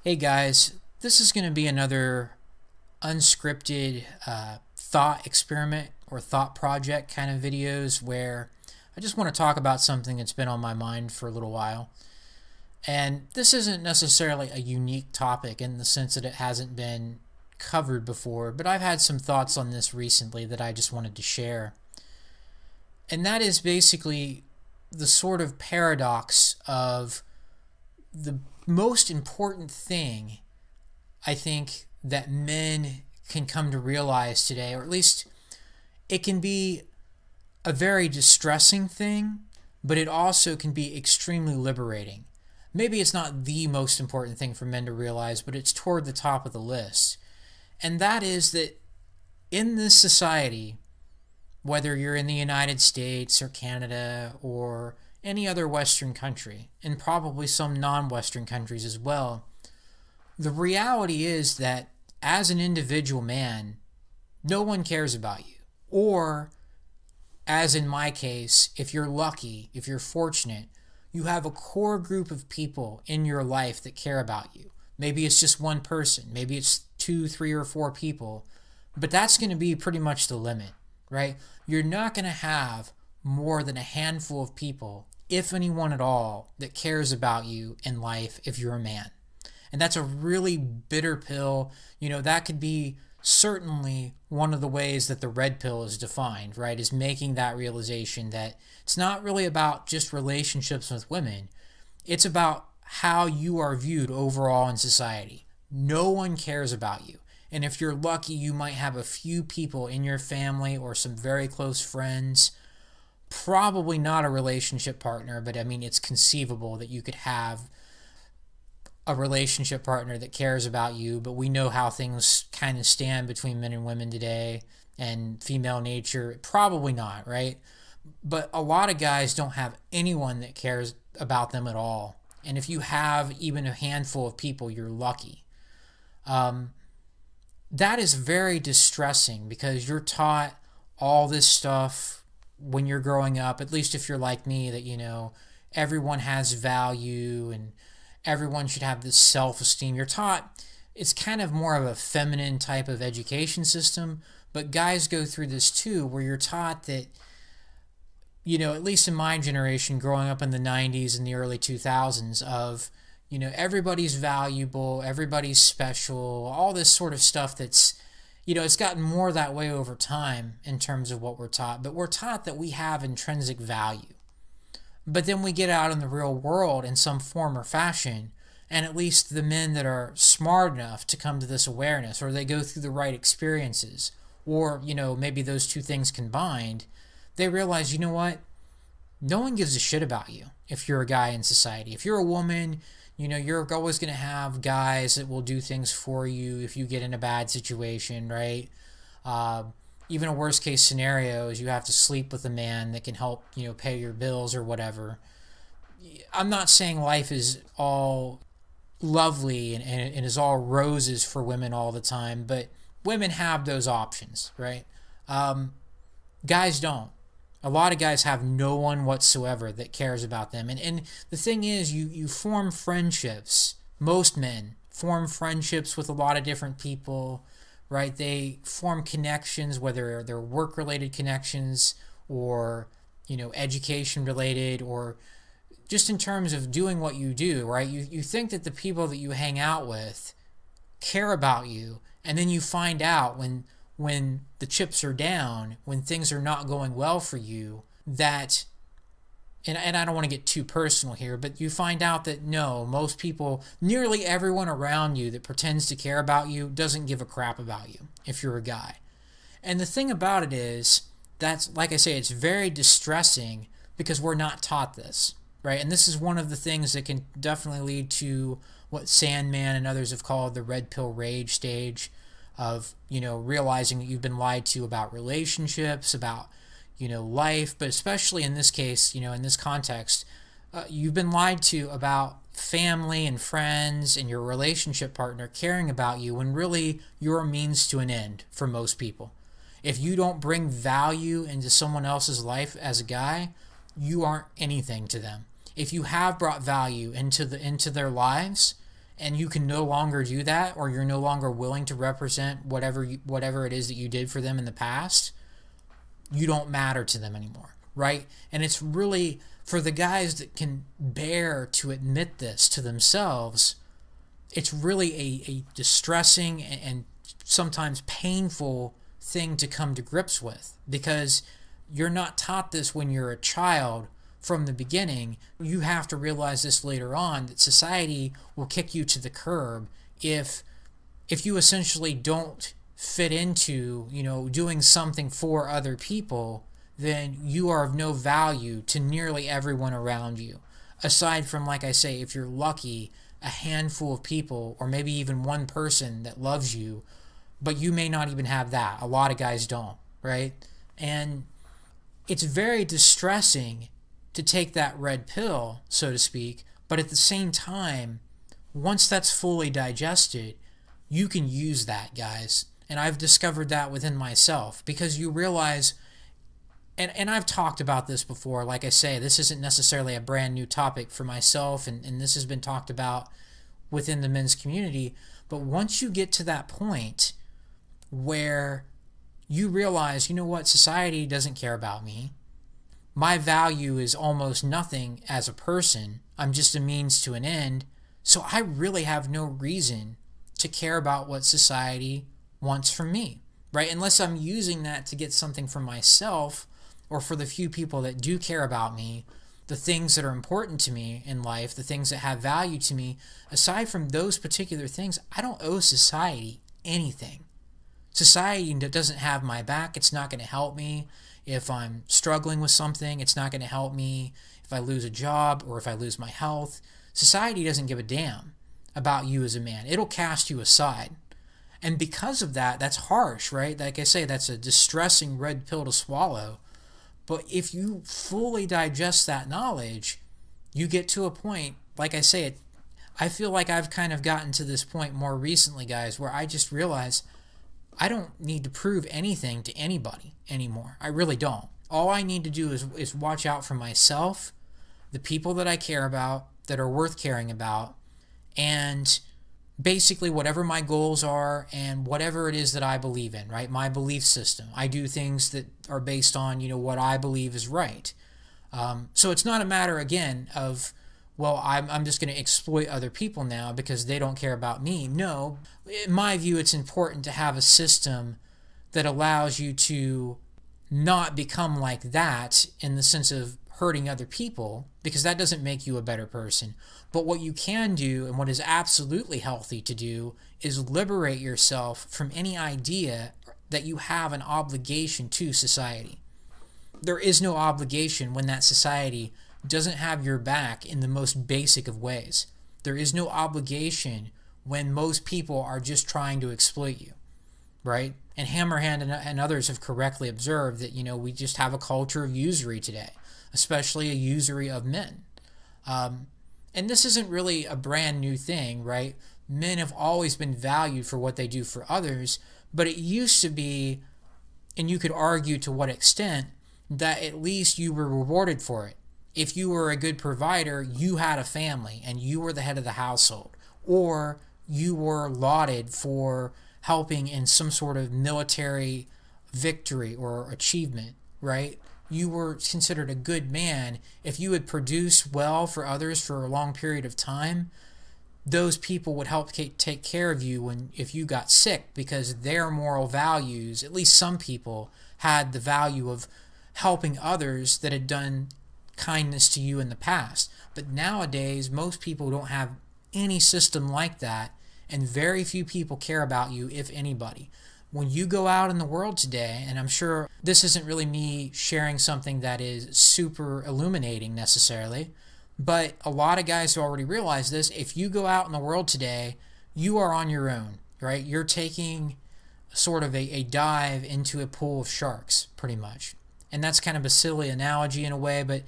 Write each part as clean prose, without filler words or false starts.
Hey guys, this is going to be another unscripted thought experiment or thought project kind of videos where I just want to talk about something that's been on my mind for a little while. And this isn't necessarily a unique topic in the sense that it hasn't been covered before, but I've had some thoughts on this recently that I just wanted to share. And that is basically the sort of paradox of the most important thing I think that men can come to realize today, or at least it can be a very distressing thing, but it also can be extremely liberating. Maybe it's not the most important thing for men to realize, but it's toward the top of the list. And that is that in this society, whether you're in the United States or Canada or any other Western country, and probably some non-Western countries as well, the reality is that as an individual man, no one cares about you. Or, as in my case, if you're lucky, if you're fortunate, you have a core group of people in your life that care about you. Maybe it's just one person, maybe it's 2, 3, or 4 people, but that's going to be pretty much the limit, right? You're not going to have more than a handful of people, if anyone at all, that cares about you in life if you're a man. And that's a really bitter pill. You know, that could be certainly one of the ways that the red pill is defined, right? Is making that realization that it's not really about just relationships with women. It's about how you are viewed overall in society. No one cares about you. And if you're lucky, you might have a few people in your family or some very close friends. Probably not a relationship partner, but I mean, it's conceivable that you could have a relationship partner that cares about you, but we know how things kind of stand between men and women today and female nature. Probably not, right? But a lot of guys don't have anyone that cares about them at all. And if you have even a handful of people, you're lucky. That is very distressing because you're taught all this stuff when you're growing up, at least if you're like me, that, you know, everyone has value and everyone should have this self-esteem. You're taught, it's kind of more of a feminine type of education system, but guys go through this too, where you're taught that, you know, at least in my generation, growing up in the 90s and the early 2000s, of, you know, everybody's valuable, everybody's special, all this sort of stuff that's, you know, it's gotten more that way over time in terms of what we're taught, but we're taught that we have intrinsic value. But then we get out in the real world in some form or fashion, and at least the men that are smart enough to come to this awareness, or they go through the right experiences, or, you know, maybe those two things combined, they realize, you know what? No one gives a shit about you if you're a guy in society. If you're a woman, you know, you're always going to have guys that will do things for you if you get in a bad situation, right? Even a worst case scenario is you have to sleep with a man that can help, you know, pay your bills or whatever. I'm not saying life is all lovely and is all roses for women all the time, but women have those options, right? Guys don't. A lot of guys have no one whatsoever that cares about them. And the thing is, you form friendships. Most men form friendships with a lot of different people, right? They form connections, whether they're work-related connections or, you know, education-related, or just in terms of doing what you do, right? You think that the people that you hang out with care about you, and then you find out when the chips are down, when things are not going well for you, that, and I don't want to get too personal here, but you find out that no, most people, nearly everyone around you that pretends to care about you doesn't give a crap about you if you're a guy. And the thing about it is, that's, like I say, it's very distressing because we're not taught this, right? And this is one of the things that can definitely lead to what Sandman and others have called the red pill rage stage, of, you know, realizing that you've been lied to about relationships, about, you know, life, but especially in this case, you know, in this context, you've been lied to about family and friends and your relationship partner caring about you, when really you're a means to an end for most people. If you don't bring value into someone else's life as a guy, you aren't anything to them. If you have brought value into their lives, and you can no longer do that, or you're no longer willing to represent whatever it is that you did for them in the past, you don't matter to them anymore, right? And it's really for the guys that can bear to admit this to themselves, it's really a distressing and sometimes painful thing to come to grips with, because you're not taught this when you're a child from the beginning. You have to realize this later on, that society will kick you to the curb if you essentially don't fit into, you know, doing something for other people. Then you are of no value to nearly everyone around you, aside from, like I say, if you're lucky, a handful of people, or maybe even one person that loves you, but you may not even have that. A lot of guys don't, right? And it's very distressing to take that red pill, so to speak, but at the same time, once that's fully digested, you can use that, guys. And I've discovered that within myself, because you realize, and I've talked about this before, like I say, this isn't necessarily a brand new topic for myself, and this has been talked about within the men's community, but once you get to that point where you realize, you know what, society doesn't care about me, my value is almost nothing as a person, I'm just a means to an end, so I really have no reason to care about what society wants from me, right? Unless I'm using that to get something for myself, or for the few people that do care about me, the things that are important to me in life, the things that have value to me. Aside from those particular things, I don't owe society anything. Society doesn't have my back. It's not going to help me if I'm struggling with something. It's not going to help me if I lose a job or if I lose my health. Society doesn't give a damn about you as a man. It'll cast you aside. And because of that, that's harsh, right? Like I say, that's a distressing red pill to swallow. But if you fully digest that knowledge, you get to a point, like I say, I feel like I've kind of gotten to this point more recently, guys, where I just realize I don't need to prove anything to anybody anymore. I really don't. All I need to do is watch out for myself, the people that I care about, that are worth caring about, and basically whatever my goals are and whatever it is that I believe in, right? My belief system. I do things that are based on, you know, what I believe is right. So it's not a matter, again, of, well, I'm just going to exploit other people now because they don't care about me. No, in my view, it's important to have a system that allows you to not become like that in the sense of hurting other people, because that doesn't make you a better person. But what you can do, and what is absolutely healthy to do, is liberate yourself from any idea that you have an obligation to society. There is no obligation when that society doesn't have your back in the most basic of ways. There is no obligation when most people are just trying to exploit you, right? And Hammerhand and others have correctly observed that, you know, we just have a culture of usury today, especially a usury of men. And this isn't really a brand new thing, right? Men have always been valued for what they do for others, but it used to be, and you could argue to what extent, that at least you were rewarded for it. If you were a good provider, you had a family and you were the head of the household, or you were lauded for helping in some sort of military victory or achievement, right? You were considered a good man. If you would produce well for others for a long period of time, those people would help take care of you if you got sick, because their moral values, at least some people, had the value of helping others that had done kindness to you in the past. But nowadays, most people don't have any system like that, and very few people care about you, if anybody. When you go out in the world today, and I'm sure this isn't really me sharing something that is super illuminating necessarily, but a lot of guys who already realize this, if you go out in the world today, you are on your own, right? You're taking sort of a dive into a pool of sharks, pretty much. And that's kind of a silly analogy in a way, but,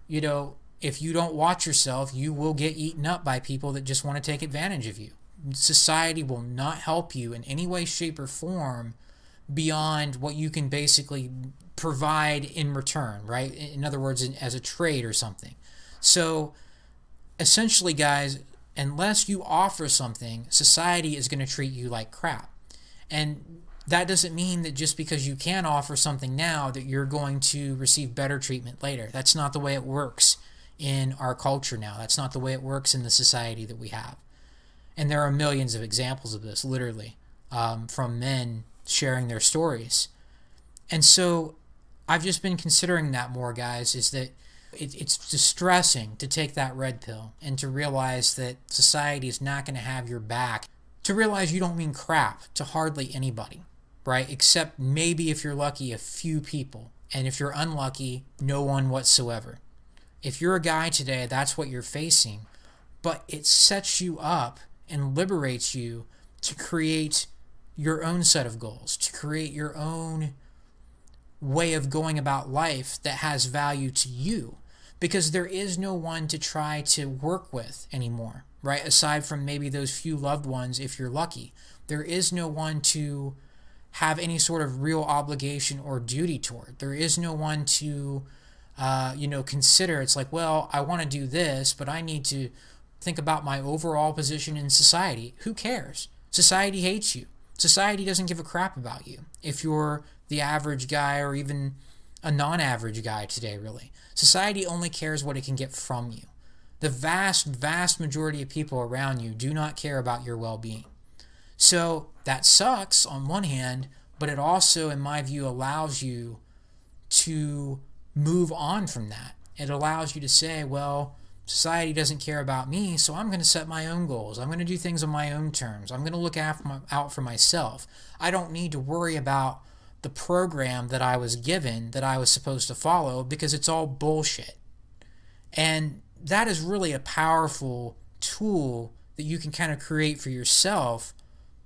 you know, if you don't watch yourself, you will get eaten up by people that just want to take advantage of you. Society will not help you in any way, shape, or form beyond what you can basically provide in return, right? In other words, as a trade or something. So essentially, guys, unless you offer something, society is going to treat you like crap. And that doesn't mean that just because you can offer something now that you're going to receive better treatment later. That's not the way it works in our culture now. That's not the way it works in the society that we have. And there are millions of examples of this, literally, from men sharing their stories. And so I've just been considering that more, guys, is that it's distressing to take that red pill and to realize that society is not going to have your back, to realize you don't mean crap to hardly anybody, right? Except maybe if you're lucky, a few people. And if you're unlucky, no one whatsoever. If you're a guy today, that's what you're facing. But it sets you up and liberates you to create your own set of goals, to create your own way of going about life that has value to you. Because there is no one to try to work with anymore, right? Aside from maybe those few loved ones, if you're lucky. There is no one to have any sort of real obligation or duty toward. There is no one to, consider. It's like, well, I want to do this, but I need to think about my overall position in society. Who cares? Society hates you. Society doesn't give a crap about you. If you're the average guy or even a non-average guy today, really. Society only cares what it can get from you. The vast, vast majority of people around you do not care about your well-being. So that sucks on one hand, but it also, in my view, allows you to move on from that. It allows you to say, well, society doesn't care about me, so I'm going to set my own goals. I'm going to do things on my own terms. I'm going to look out for myself. I don't need to worry about the program that I was given that I was supposed to follow because it's all bullshit. And that is really a powerful tool that you can kind of create for yourself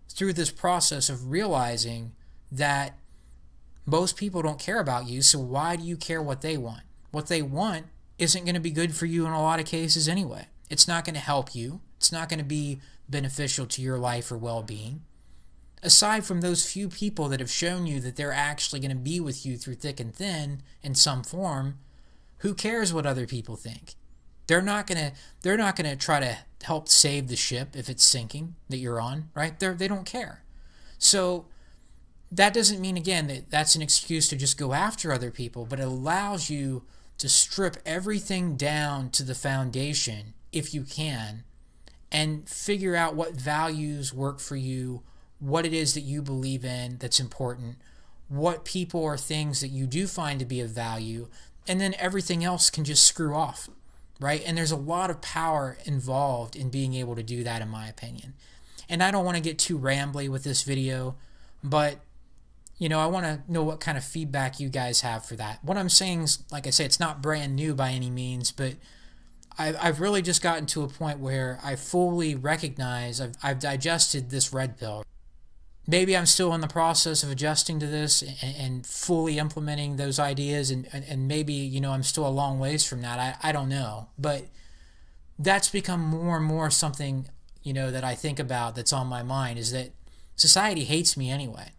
through this process of realizing that most people don't care about you, so why do you care what they want? What they want isn't going to be good for you in a lot of cases anyway. It's not going to help you. It's not going to be beneficial to your life or well-being. Aside from those few people that have shown you that they're actually going to be with you through thick and thin in some form, who cares what other people think? They're not going to try to help save the ship if it's sinking that you're on, right? They don't care. So that doesn't mean, again, that that's an excuse to just go after other people, but it allows you to strip everything down to the foundation, if you can, and figure out what values work for you, what it is that you believe in that's important, what people or things that you do find to be of value, and then everything else can just screw off, right? And there's a lot of power involved in being able to do that, in my opinion. And I don't want to get too rambly with this video, but I want to know what kind of feedback you guys have for that. What I'm saying is, like I say, it's not brand new by any means, but I've really just gotten to a point where I fully recognize I've digested this red pill. Maybe I'm still in the process of adjusting to this and fully implementing those ideas, and maybe, I'm still a long ways from that. I don't know. But that's become more and more something, that I think about that's on my mind, is that society hates me anyway,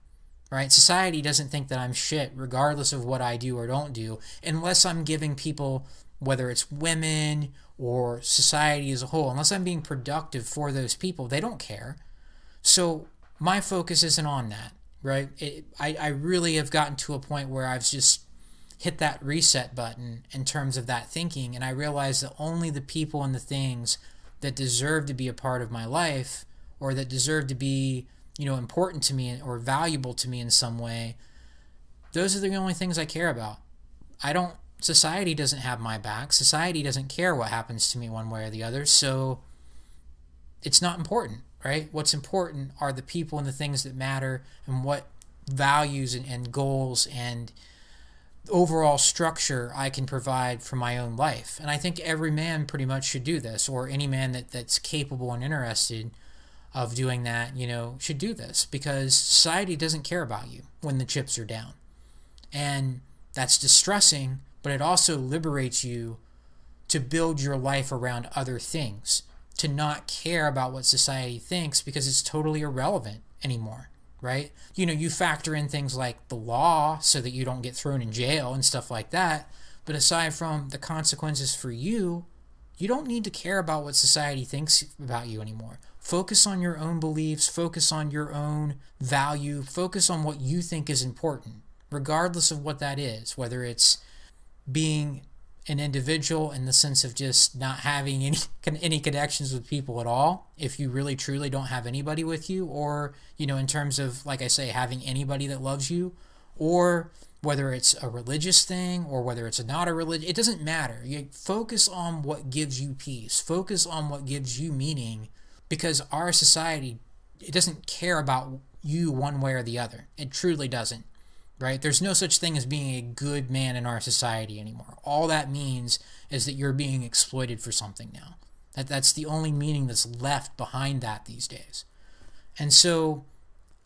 right? Society doesn't think that I'm shit regardless of what I do or don't do, unless I'm giving people, whether it's women or society as a whole, unless I'm being productive for those people, they don't care. So my focus isn't on that, right? I really have gotten to a point where I've just hit that reset button in terms of that thinking, and I realize that only the people and the things that deserve to be a part of my life, or that deserve to be, important to me or valuable to me in some way, those are the only things I care about. Society doesn't have my back. Society doesn't care what happens to me one way or the other, so it's not important. Right? What's important are the people and the things that matter, and what values and goals and overall structure I can provide for my own life. And I think every man pretty much should do this, or any man that's capable and interested of doing that, should do this, because society doesn't care about you when the chips are down. And that's distressing, but it also liberates you to build your life around other things, to not care about what society thinks because it's totally irrelevant anymore, right? You factor in things like the law so that you don't get thrown in jail and stuff like that, but aside from the consequences for you, you don't need to care about what society thinks about you anymore. Focus on your own beliefs, focus on your own value, focus on what you think is important, regardless of what that is, whether it's being an individual in the sense of just not having any connections with people at all, if you really truly don't have anybody with you, or, you know, in terms of, like I say, having anybody that loves you, or whether it's a religious thing or whether it's not a religion, it doesn't matter. You focus on what gives you peace, focus on what gives you meaning, because our society, it doesn't care about you one way or the other. It truly doesn't. Right? There's no such thing as being a good man in our society anymore. All that means is that you're being exploited for something now. That's the only meaning that's left behind that these days. And so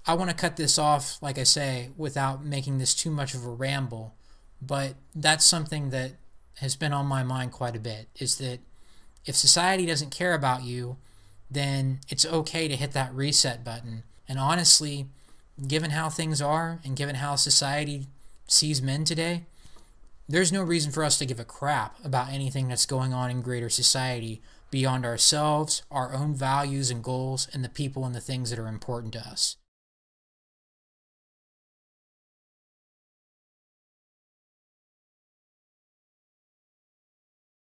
I want to cut this off, like I say, without making this too much of a ramble, but that's something that has been on my mind quite a bit, is that if society doesn't care about you, then it's okay to hit that reset button. And honestly, given how things are and given how society sees men today, there's no reason for us to give a crap about anything that's going on in greater society beyond ourselves, our own values and goals, and the people and the things that are important to us.